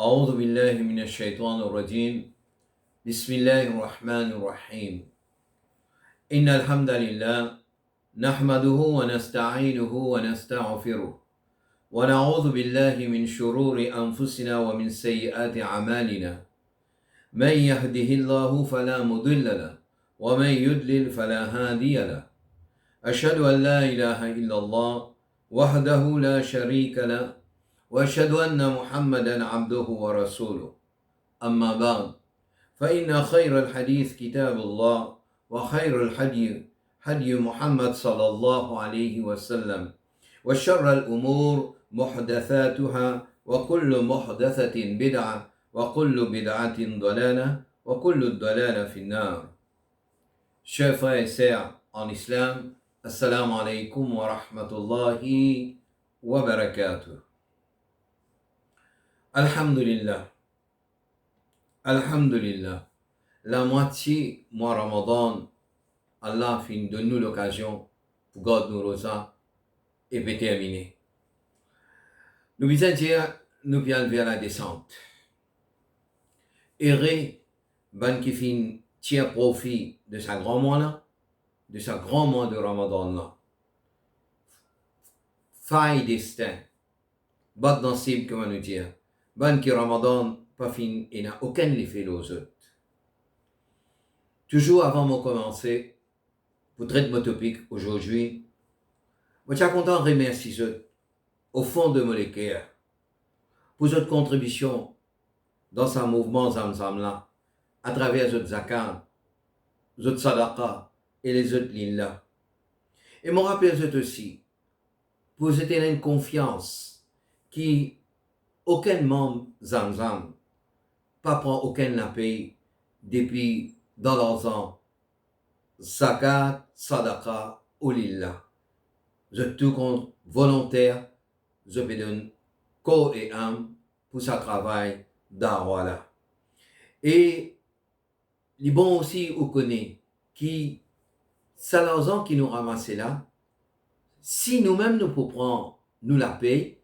أعوذ بالله من الشيطان الرجيم بسم الله الرحمن الرحيم إن الحمد لله نحمده ونستعينه ونستغفره ونعوذ بالله من شرور أنفسنا ومن سيئات أعمالنا من يهده الله فلا مضل له ومن يضلل فلا هادي له أشهد أن لا إله إلا الله وحده لا شريك له وأشهد أن محمدا عبده ورسوله أما بعد فإن خير الحديث كتاب الله وخير الهدي هدي محمد صلى الله عليه وسلم وشر الأمور محدثاتها وكل محدثة بدعة وكل بدعة ضلالة وكل الضلالة في النار. Chers frères et sœurs en islam, assalamu alaikum wa rahmatullahi wa barakatuh. Alhamdulillah. Alhamdulillah. La moitié mois Ramadan, Allah donne-nous l'occasion pour garder nos rosas et pour terminer. Nous visons dire, nous viens vers la descente. Errer, ban qui fin tire profit de sa grand mois là, de sa grand mois de Ramadan là. Faille destin, bat dans cible, comment nous dire, ban qui Ramadan pas fin et n'a aucun effet aux autres. Toujours avant de commencer, pour traiter mon topic aujourd'hui, je suis content de remercier au fond de mon cœur pour votre contribution dans ce mouvement Zamzam là, à travers votre zakat, votre sadaqa et les autres lignes là. Et je me rappelle aussi pour cette une confiance qui aucun membre Zamzam pas prend aucun appel depuis dans leurs ans zakat, sadaqa ou lillah. Je tout compte volontaire, je peux donner corps et âme pour ce travail d'Arwala. Et les bons aussi, on connaît qui, ça l'argent qui nous ramasse là, si nous-mêmes nous pouvons prendre, nous la paye,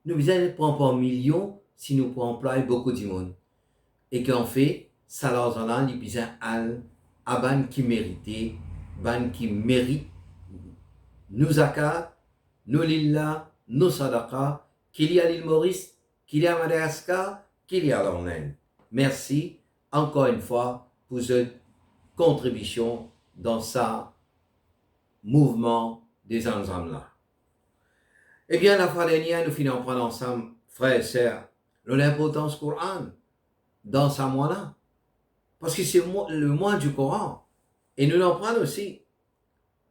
nous besoin prendre par millions si nous pouvons employer beaucoup de monde. Et qu'en fait, ça l'argent là, les besoin à ban qui méritait, ban qui mérite, nous zakat, nous lillah, nous sadaqa, qu'il y a l'île Maurice, qu'il y a Madagascar, qu'il y a l'Ornaine. Merci encore une fois pour votre contribution dans ce mouvement des Zamzam là. Eh bien, la fois dernière, nous finissons prendre ensemble, frères et sœurs, l'importance du Coran dans ce mois-là. Parce que c'est le mois du Coran. Et nous en prenons aussi.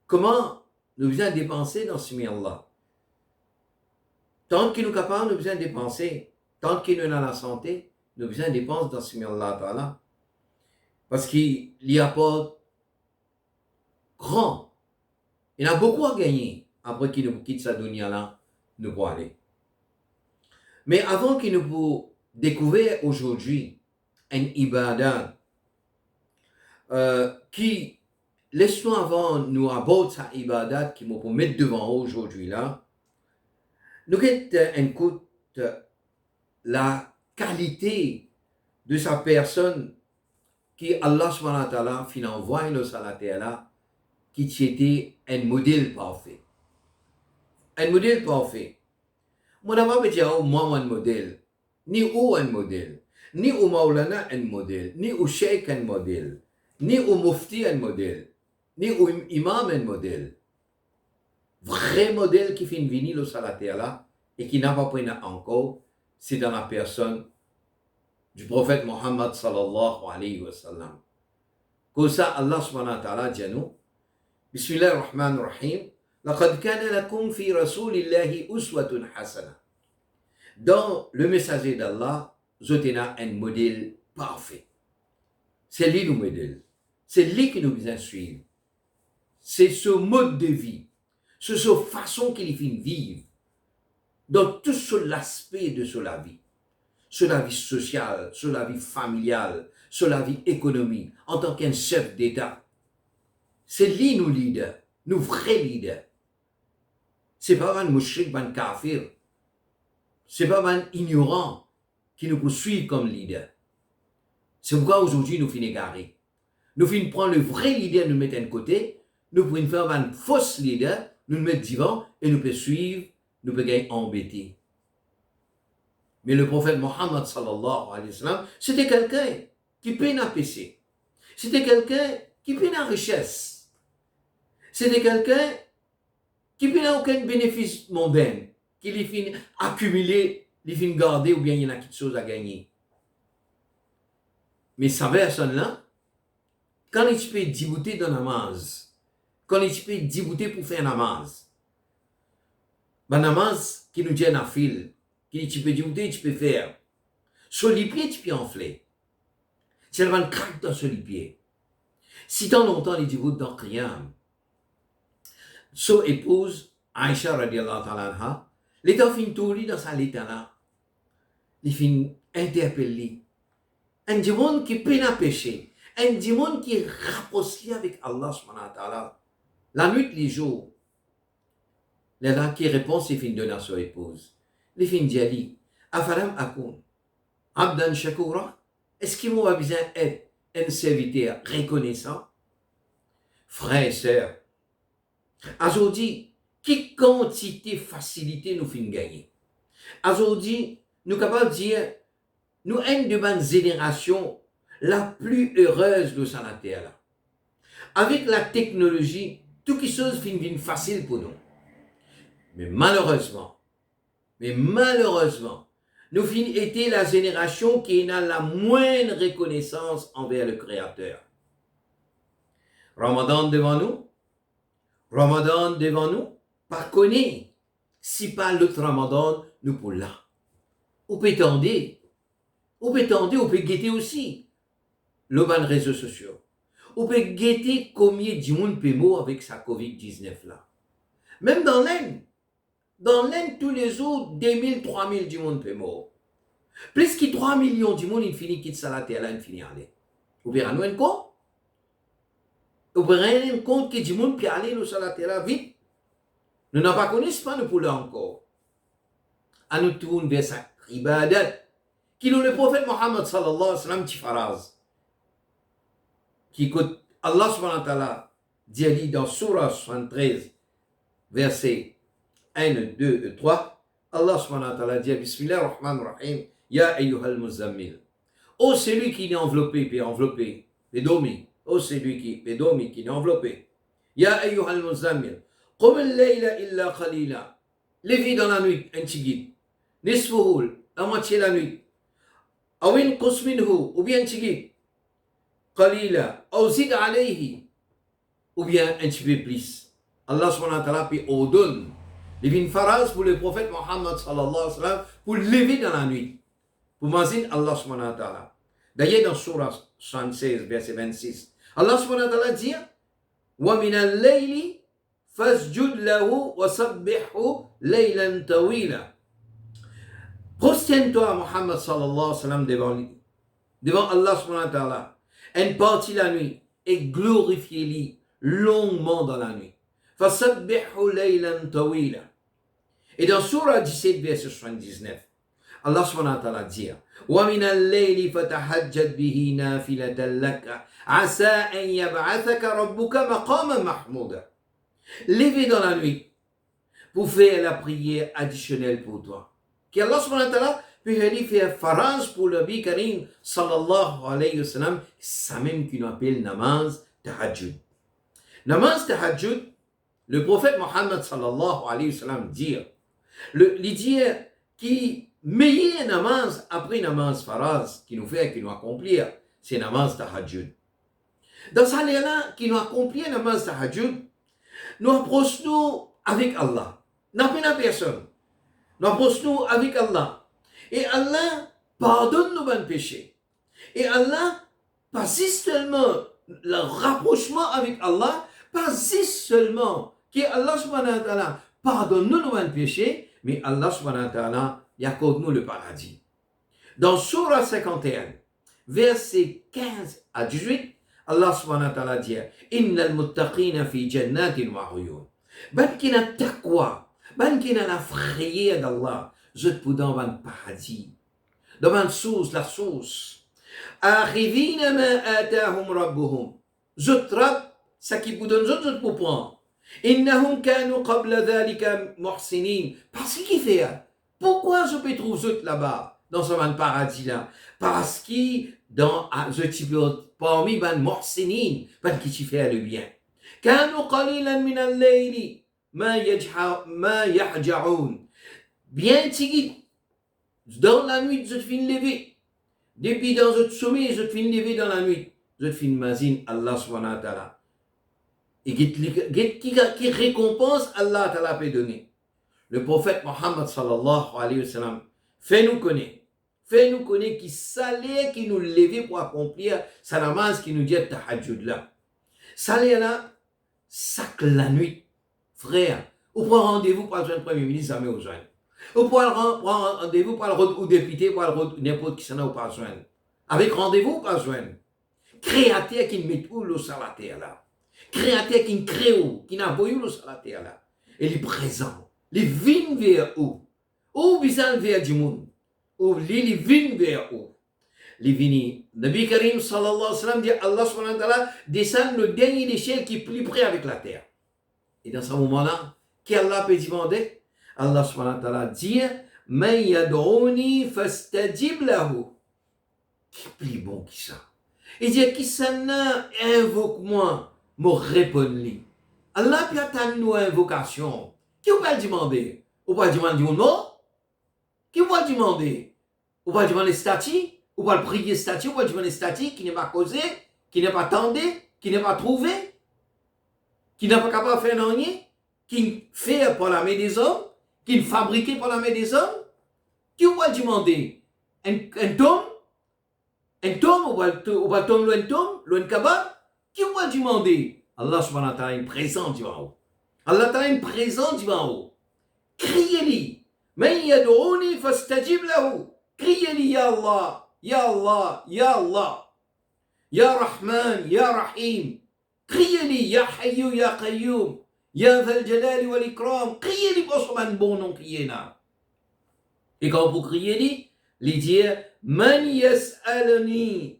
Comment nous devons dépenser dans ce mois-là? Tant que nous sommes capables, nous devons dépenser. Tant que nous avons la santé, nous devons dépenser dans ce mois-là. Parce qu'il y apporte grand. Il y a beaucoup à gagner après qu'il nous quitte sa dunya-là, nous pour aller. Mais avant qu'il nous pour découvrir aujourd'hui un ibadat qui, laisse-nous avant nous aborder sa ibadat qui nous pour mettre devant aujourd'hui là, nous écoute la qualité de sa personne qui Allah subhanahu wa ta'ala fin envoie nous à la terre là, qui était un modèle parfait. Un modèle parfait. Moi d'abord je dire moi un modèle, ni ou un modèle, ni au Maulana un modèle, ni au Cheikh un modèle, ni au Mufti un modèle, ni au Imam un modèle. Vrai modèle qui fait venir le à la terre là et qui n'a pas pris encore, c'est dans la personne du prophète Mohammed sallallahu alayhi wa sallam. Comme ça, Allah subhanahu wa ta'ala dit à nous, Bismillah ar-Rahman ar-Rahim, لَقَدْ كَانَ لَكُمْ فِي رَسُولِ اللَّهِ أُسْوَةٌ حَسَنَةٌ. Dans le messager d'Allah, vous avez un modèle parfait. C'est lui le modèle. C'est lui qui nous besoin suivre. C'est ce mode de vie. C'est cette façon qu'il fait vivre. Dans tout l'aspect de la vie. Sur la vie sociale, sur la vie familiale, sur la vie économique, en tant qu'un chef d'État. C'est lui nos leaders, nos vrais leaders. C'est pas un mouchrik, un kafir. C'est pas un ignorant qui nous poursuivent comme leader. C'est pourquoi aujourd'hui nous finissons égarés. Nous finissons prendre le vrai leader, nous mettre de côté, nous pouvons faire un faux leader, nous le mettre devant et nous pouvons suivre, nous pouvons gagner embêter. Mais le prophète Mohammed sallallahu alayhi wa sallam, c'était quelqu'un qui peine à pécher. C'était quelqu'un qui peine à richesse. C'était quelqu'un qui n'a aucun bénéfice mondain, qui les finit accumuler, les finit garder ou bien il y en a quelque chose à gagner. Mais sa personne-là, quand il peut débouter dans namaz, quand il peut débouter pour faire namaz, namaz qui nous tient à fil, qui tu peux débouter, tu peux faire. Sur les pieds, tu peux enfler. C'est le vent craque dans sur les pieds. Si tant longtemps, il déboute dans rien. Son épouse, Aïcha radiallahu ta'ala anha, l'état fin tourné dans sa l'état-là. Il fin interpellé. Un démon qui peine à pécher. Un démon qui est rapproché avec Allah subhanahu wa ta'ala. La nuit, les jours. Là qui répond, c'est fin donner à son épouse. Les fin dit, Afaram akoun, abdan shakoura, est-ce qu'il m'a besoin d'être un serviteur reconnaissant? Frères et sœurs, aujourd'hui, quelle quantité de facilité nous fin gagner? Aujourd'hui, nous sommes capables de dire, nous sommes de la génération la plus heureuse de la terre. Avec la technologie, toutes les choses finissent facile pour nous. Mais malheureusement, nous finissons été la génération qui a la moindre reconnaissance envers le Créateur. Ramadan devant nous, par connaître, si pas l'autre Ramadan, nous pour là. On peut tendre, on peut guetter aussi le ban réseaux sociaux. On peut guetter combien de monde peut mourir avec sa Covid-19 là. Même dans l'Inde, tous les jours, 2000, 3000 du monde peut mourir. Plus que 3 millions du monde, il finit quitte ça la terre là, il finit aller. Vous verrez nous un compte? Vous verrez un compte que du monde peut aller nous sur la terre là vite. Nous n'avons pas connu pas nous pour là encore. À nous tourner vers sa ibadat. Qui nous le prophète Mohammed sallallahu alayhi wa sallam qui phrase. Qui écoute Allah subhanahu wa ta'ala dit dans Surah 73, verset 1, 2 et 3. Allah subhanahu wa ta'ala dit Bismillah ar-Rahman ar-Rahim. Ya ayyuhal muzammil. Oh, celui qui est enveloppé, puis enveloppé, puis dormi. Oh, celui qui est dormi, qui est enveloppé. Ya ayyuhal muzammil. Qum al-layla illa qalila. Lévis dans la nuit, un petit guide. Nisfuhu, la moitié de la nuit. Awin qus minhu, ou bien un petit guide. Qalila, ou zid alayhi, ou bien un petit peu plus. Allah subhanahu wa ta'ala puis ordonne. Il y a une phrase pour le prophète Mohammed sallallahu alayhi wa sallam pour lever dans la nuit. Pour mazin Allah subhanahu wa ta'ala. D'ailleurs dans Surah 76, verset 26, Allah subhanahu wa ta'ala dit Wa min al-layli fasjud lahu wa sabbihu laylan tawila. Prosterne-toi, Mohammed sallallahu alayhi wa sallam, devant Allah subhanahu wa ta'ala, une partie la nuit, et glorifiez-lui longuement dans la nuit. Fasabbihu laylan tawila. Et dans Surah 17, verset 79, Allah subhanahu wa ta'ala dit وَمِنَ اللَّيْلِ فَتَحَجَّدْ بِهِ نَافِلَةً لَكَ عَسَىٰ أَن يَبْعَثَكَ رَبُّكَ مَقَامًا مَحْمُودًا. Levez dans la nuit pour faire la prière additionnelle pour toi. Que Allah subhanahu wa ta'ala peut faire phrase pour le Nabi Karim sallallahu alayhi wa sallam, ça même qu'on appelle namaz tahajjud. Namaz tahajjud, le prophète Mohammed sallallahu alayhi wa sallam dit, l'idée qui meilleur namaz après namaz faraz qui nous fait, qui nous accomplir, c'est namaz tahajjud. Dans ça là qui nous accomplit namaz tahajjud, nous approchons avec Allah. N'a pas personne. Nous approchons avec Allah. Et Allah pardonne nos bons péchés. Et Allah, pas seulement le rapprochement avec Allah, pas seulement que Allah subhanahu wa ta'ala pardonne nos bons péchés, mais Allah subhanahu wa ta'ala accorde-nous le paradis. Dans Surah 51, versets 15 à 18, Allah subhanahu wa ta'ala dit Innal muttaqina fi jannatin wa uyun. Ban kina taqwa, ban kina la frayeur d'Allah, je te dans le paradis. Demande source, la source. Arrivina ma atahum rabbuhum. Zot rab, ça qui vous donne zot pour prendre. Innahum kanu qabla dhalika muhsinin. Parce qu'il fait. Pourquoi je peux trouver zot là-bas, dans ce paradis là? Parce qu'il dans je type parmi ban muhsinin, ban qui fait le bien. Kanu qalilan min al-layli ma yahja'un. Bien tigit dans la nuit je fin lever. Depuis dans votre sommeil je fin lever dans la nuit. Je fin mazin Allah subhanahu wa ta'ala. Et qui récompense Allah ta'ala peut donner. Le prophète Mohammed sallallahu alayhi wa sallam fait-nous connaître qui salait, qui nous levait pour accomplir sa namaz qui nous dit tahajjud là. Salait là, sac la nuit, frère. Ou prend rendez-vous pour le premier ministre, jamais aux jeunes. Ou prend rendez-vous pour le député, pour le n'importe qui s'en a pas besoin. Avec rendez-vous, pas besoin. Créateur qui met où le sur la terre là. Créateur qui crée où, qui n'a pas eu le sur la terre là. Et il est présent. Les vignes vers où? Où bizarre vers du monde? Où les vignes vers où? Les vignes. Nabi Karim sallallahu alayhi wa sallam dit Allah subhanahu wa ta'ala descend le dernier échelle qui est plus près avec la terre. Et dans ce moment-là, qu'Allah peut demander? Allah subhanahu wa ta'ala dit Man yad'uni fastajib lahu. Qui est plus bon que ça? Il dit qui ça invoque-moi, me répond-lui. Allah peut attendre nos invocations. Qui va demander? On va demander un mot? Qui va demander? On va demander statut? On va prier statut? On va demander statut qui n'est pas causé, qui n'est pas tendu, qui n'est pas trouvé, qui n'est pas capable de faire rien, qui fait par la main des hommes, qui fabriqué par la main des hommes? Qui va demander? Un tombe? Un tombe? On va tomber un tombe? Un kabab? Qui va demander? Allah subhanahu wa ta'ala est présent du haut. Allah ta'ala est présent du haut. Criez-lui. Man yad'uni fastajib lahu. Criez-lui, Ya Allah, Ya Allah, Ya Allah. Ya Rahman, Ya Rahim. Criez-lui, Ya Hayyu, Ya Qayyum. Ya Dhal Jalali wal Ikram. Criez-lui pour son bon nom, criez-là. Et quand vous criez-lui, lui dire, Man yas'aluni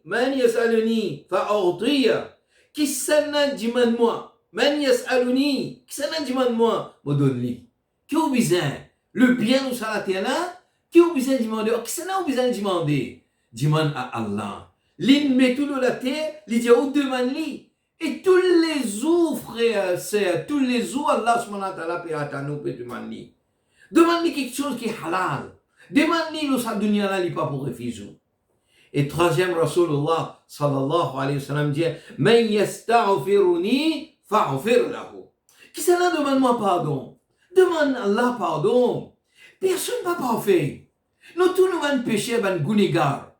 fa'urtiya. Qui s'en demande-moi? Man yas'aluni, qui s'en demande-moi? Me donne-lui. Qui a besoin? Le bien nous sur la terre là? Qui a besoin de demander? Qui s'en a besoin de demander? Demande à Allah. L'in met tout dans la terre, il dit, oh, demande-lui. Et tous les jours, frère, sœur, tous les jours, Allah subhanahu wa ta'ala peut attendre, peut demander. Demande-lui quelque chose qui est halal. Demande-lui le sa dunya là, il n'est pas pour refuser. Et troisième, Rasulullah sallallahu alayhi wa sallam dit, Man yasta'firuni fa'fir lahu. Qui cela demande-moi pardon? Demande Allah pardon. Personne n'est pas parfait. Nous tous nous avons péché, nous avons gunigar.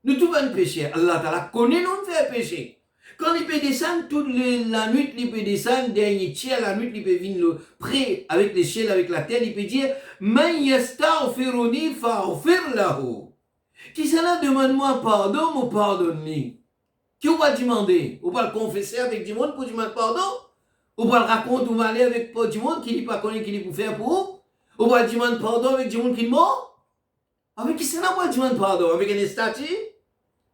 Nous tous avons péché. Allah ta'ala connaît nous faire péché. Quand il peut descendre toute la nuit, il peut descendre, dernier tiers, la nuit, il peut venir près avec l'échelle, avec la terre, il peut dire, Man yasta'firuni fa'fir lahu. Qui cela demande-moi pardon, mon pardonne-lui. Qui on va demander? On va le confesser avec du monde pour demander pardon? On va le raconter, on va aller avec du monde qui n'est pas connu, qui n'est pour faire pour? On va demander pardon avec du monde qui est mort? Avec qui cela on va demander pardon? Avec un statut?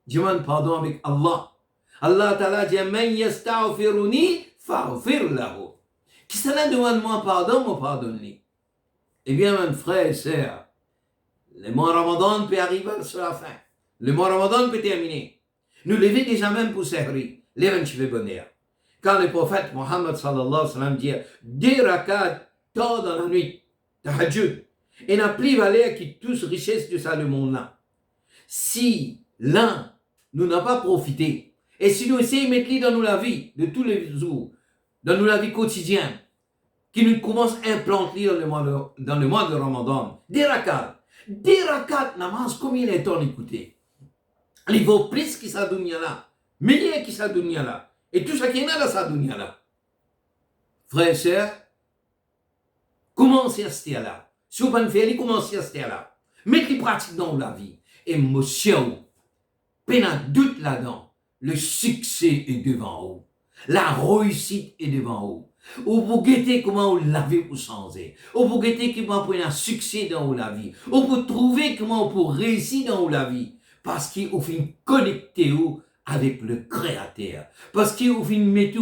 Demande pardon avec Allah. Allah ta'ala dit, Man yasta'firuni fa'fir lahu. Qui cela demande-moi pardon, mon pardonne-lui. Eh bien, mon frère et sœur, le mois Ramadan peut arriver sur la fin. Le mois Ramadan peut terminer. Nous levons déjà même pour servir. Les 28 bonheur. Quand le prophète Mohammed sallallahu alayhi wa sallam dit, 2 rakats tard dans la nuit, tahajjud, et n'a plus valeur qui tous richesse de ça le monde là. Si l'un, nous n'a pas profité, et si nous essayons de mettre dans nous la vie de tous les jours, dans nous la vie quotidienne, qui nous commence à implanter dans le mois de Ramadan, 2 rakats. 2 rakats namaz, combien de temps écouter? Il vaut plus que sa dunya là, meilleur que sa dunya là, et tout ça qui est dans sa dunya là. Frères et sœurs, commencez à se faire là. Si vous ne pouvez pas faire, commencez à se faire là. Mettez les pratiques dans la vie. Et monsieur, pas de doute là-dedans. Le succès est devant vous. La réussite est devant vous. Ou pour guetter comment on la vie pour changer. Ou pour guetter comment on peut un succès dans la vie. Ou pour trouver comment on peut réussir dans la vie. Parce qu'on fait connecter avec le Créateur. Parce qu'on fait mettre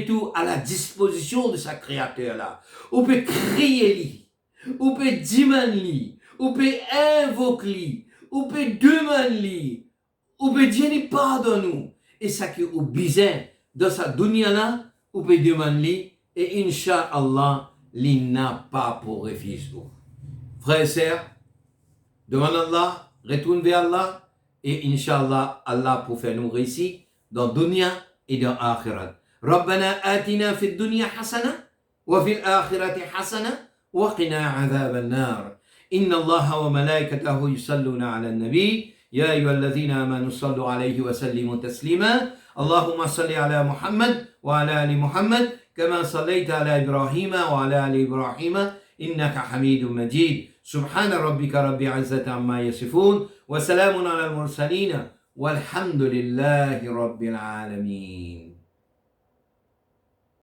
tout à la disposition de sa Créateur là. On peut créer lui. On peut demander lui. On peut invoquer lui. On peut demander lui. On peut dire pardonne-nous. Et ça qui est besoin dans sa dunya là, on peut demander et Inch'Allah, il n'a pas pour refuser. Frères et sœurs, demande Allah, retourne vers Allah et Inch'Allah, Allah pour faire nous réussir dans dunya et dans akhirat. ربنا آتنا في الدنيا حسنة وفي الآخرة حسنة وقنا عذاب النار إن الله وملائكته يصلون على النبي يا أيها الذين آمنوا صلوا عليه وسلموا تسليما اللهم صل على محمد وعلى آل محمد كما صليت على إبراهيم وعلى آل إبراهيم إنك حميد مجيد سبحان ربك رب العزة عما يصفون وسلام على المرسلين والحمد لله رب العالمين